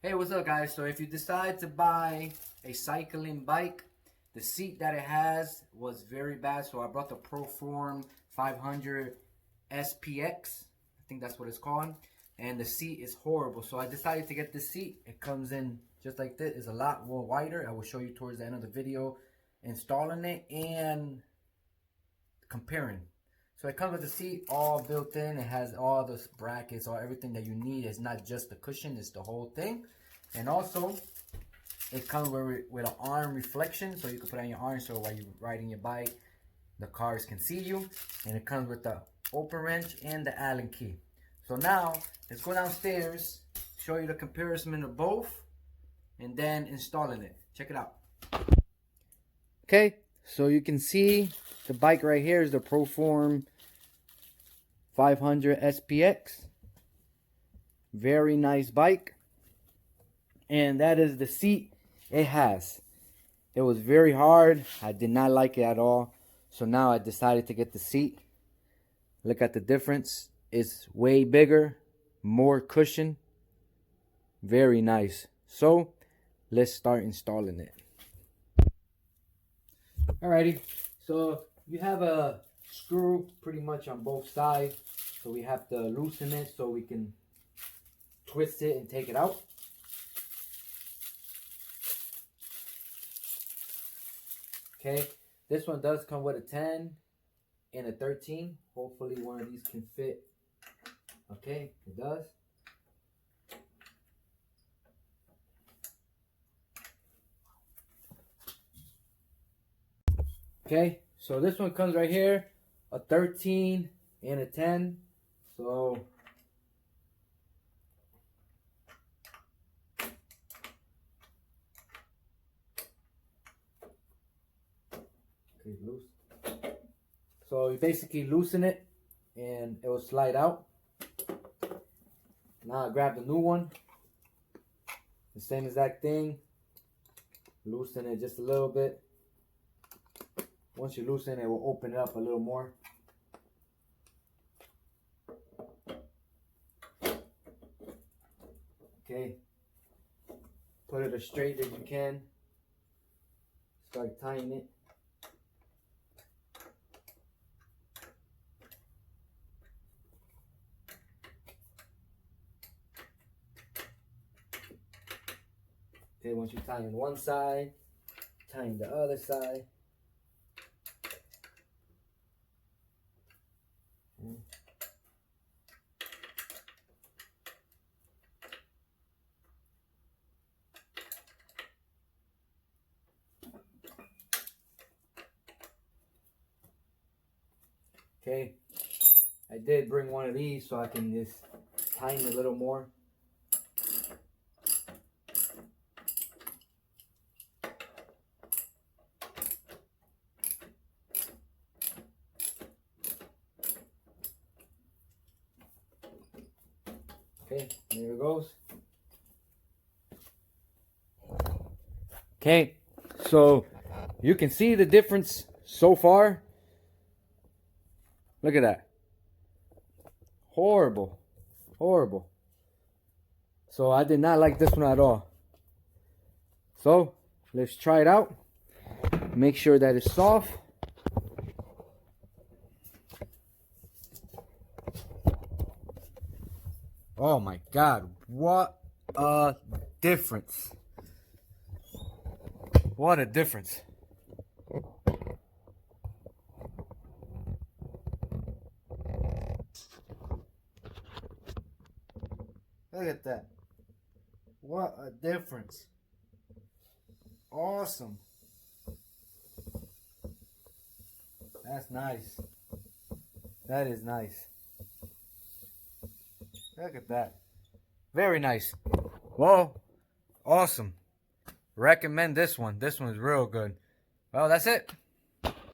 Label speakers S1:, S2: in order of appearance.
S1: Hey, what's up guys? So if you decide to buy a cycling bike, the seat that it has was very bad. So I brought the Proform 500 SPX. I think that's what it's called. And the seat is horrible. So I decided to get this seat. It comes in just like this. It's a lot more wider. I will show you towards the end of the video installing it and comparing. So it comes with the seat all built in. It has all the brackets, all everything that you need. It's not just the cushion, it's the whole thing. And also, it comes with an arm reflection, so you can put it on your arm so while you're riding your bike, the cars can see you. And it comes with the open wrench and the Allen key. So now, let's go downstairs, show you the comparison of both, and then installing it. Check it out. Okay, so you can see the bike right here is the Proform 500 SPX. Very nice bike. And that is the seat it has. It was very hard. I did not like it at all. So now I decided to get the seat. Look at the difference. It's way bigger, more cushion. Very nice. So let's start installing it. Alrighty, so you have a screw pretty much on both sides. So we have to loosen it so we can twist it and take it out. Okay, this one does come with a 10 and a 13. Hopefully one of these can fit. Okay, it does. Okay, so this one comes right here, a 13 and a 10. So okay, loose. So you basically loosen it and it will slide out. Now I grab the new one. The same exact thing. Loosen it just a little bit. Once you loosen it, will open it up a little more. Okay. Put it as straight as you can. Start tying it. Okay, once you tie in one side, tie in the other side. Okay, I did bring one of these so I can just tighten it a little more. Okay, there it goes. Okay, so you can see the difference so far. Look at that. Horrible. Horrible. So I did not like this one at all. So let's try it out. Make sure that it's soft. Oh my God, what a difference. What a difference. Look at that. What a difference. Awesome. That's nice. That is nice. Look at that. Very nice. Well, awesome. Recommend this one. This one is real good. Well, that's it.